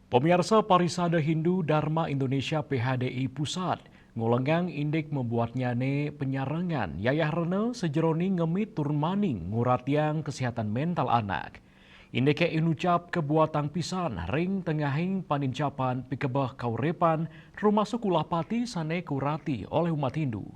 Pemirsa Parisada Hindu Dharma Indonesia PHDI Pusat ngulenggang indik membuatnya ne penyarengan yayah rene sejeroni ngemit turun maning nguratiang kesehatan mental anak. Indeke inucap kebuatan pisan ring tengahing panincapan pikebah kaurepan rumah sekolah pati sane kurati oleh umat Hindu.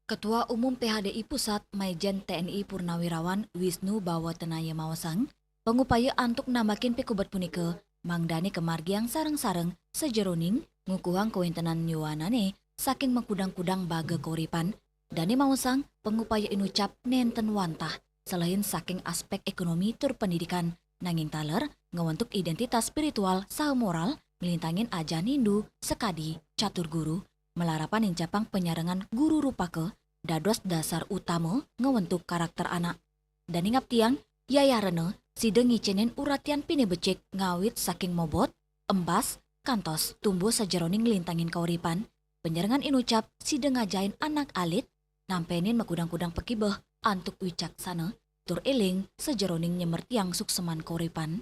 Ketua Umum PHDI Pusat Maijen TNI Purnawirawan Wisnu Bawatenaya Mawasang, pengupaya antuk namakin pikubat punike, mangdani kemargiang sareng-sareng sejeroning ngukuhang kewintenan nyuanane saking mengkudang-kudang baga koripan, dani Mawasang pengupaya inucap nenten wantah selain saking aspek ekonomi tur pendidikan, nanging taler ngewentuk identitas spiritual saha moral ngelintangin ajan Hindu sekadi catur guru melarapan incapang penyarengan guru rupake dados dasar utama ngewentuk karakter anak. Dan ingap tiang, yayah rene sideng ngicinin uratian pini becik ngawit saking mobot, embas, kantos tumbuh sejeroning lintangin kauripan. Penyarengan inucap sideng ngajain anak alit, nampenin makudang-kudang pekibeh antuk wicaksana, tur eling sejeroning nyemer tiang sukseman kauripan.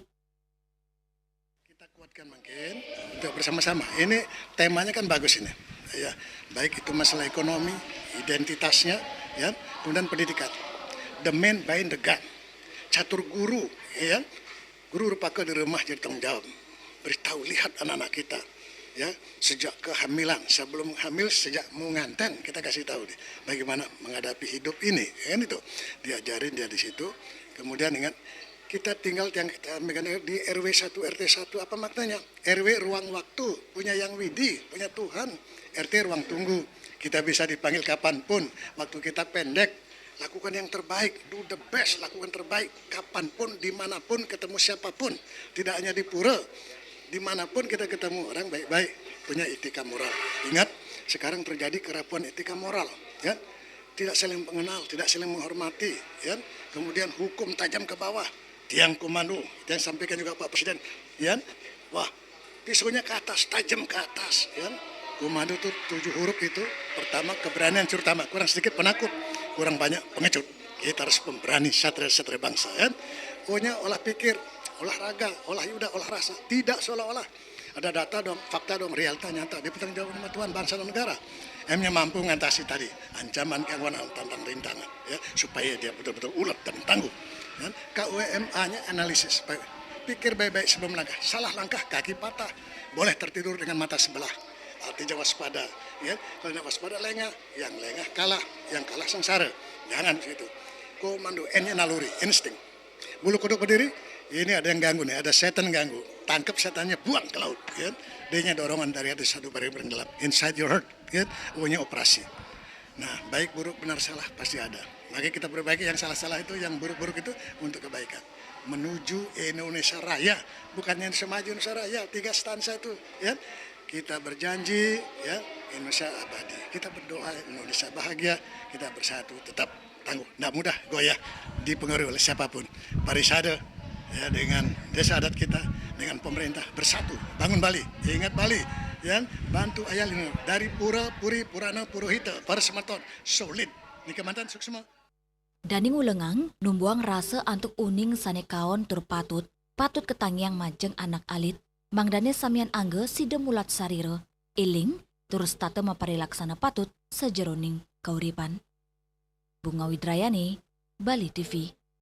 Kita kuatkan mungkin untuk bersama-sama. Ini temanya kan bagus ini. Ya, baik itu masalah ekonomi, identitasnya, ya, kemudian pendidikan. The man behind the gun. Catur guru, ya. Guru rupaka di rumah jadi tanggung jawab. Beritahu lihat anak-anak kita, ya, sejak kehamilan, sebelum hamil, sejak menganten kita kasih tahu nih, bagaimana menghadapi hidup ini, kan itu. Diajarin dia di situ. Kemudian ingat kita tinggal yang kita di RW 1 RT 1 apa maknanya? RW ruang waktu, punya yang widi, punya Tuhan. RT ruang tunggu, kita bisa dipanggil kapanpun, waktu kita pendek, lakukan yang terbaik, do the best, lakukan terbaik, kapanpun, dimanapun, ketemu siapapun, tidak hanya di pura, dimanapun kita ketemu orang baik-baik, punya etika moral. Ingat, sekarang terjadi kerapuan etika moral, ya, tidak saling mengenal, tidak saling menghormati, ya, kemudian hukum tajam ke bawah, tiang komando, yang sampaikan juga Pak Presiden, ya, wah, pisaunya ke atas, tajam ke atas, ya. Komando itu 7 huruf itu, pertama keberanian, terutama kurang sedikit penakut, kurang banyak pengecut. Kita harus pemberani satria-satria bangsa, kan? Pokoknya olah pikir, olahraga, olah yuda, olah rasa, tidak seolah-olah. Ada data dong, fakta dong, realita nyata, dipertanggung jawab sama Tuhan, bangsa dan negara. M-nya mampu mengatasi tadi ancaman keangguan tantang rintangan, ya, supaya dia betul-betul ulet dan tangguh. Kan? KUMA-nya analisis, pikir baik-baik sebelum langkah, salah langkah kaki patah, boleh tertidur dengan mata sebelah. Artinya waspada, ya. Kalau tidak waspada lengah, yang lengah kalah, yang kalah sengsara. Jangan situ. Komando N-nya naluri, insting. Bulu kuduk berdiri, ini ada yang ganggu nih, ada setan ganggu. Tangkap setannya, buang ke laut. Ya. D-nya dorongan dari atas satu baris gelap. Inside your heart, ya. O-nya operasi. Nah, baik, buruk, benar, salah pasti ada. Maka kita perbaiki yang salah-salah itu, yang buruk-buruk itu untuk kebaikan. Menuju Indonesia Raya, bukannya Indonesia Maju, Indonesia Raya, 3 stansa itu, ya. Kita berjanji, ya, Indonesia abadi. Kita berdoa Indonesia bahagia, kita bersatu, tetap tangguh. Tidak mudah goyah dipengaruhi oleh siapapun. Parisada, ya, dengan desa adat kita, dengan pemerintah bersatu, bangun Bali, ingat Bali, ya, bantu ayah ini dari Pura, Puri, Purana, Purohita, para semeton, solid. Ini kemantan suksma. Dani ngulengang numbuang rasa antuk uning sanekaon tur patut ketangiang majeng anak alit. Mangdane samian angge side mulat sarire, iling, terus tata maparilaksana patut sejeroning kauripan. Bunga Widrayani, Bali TV.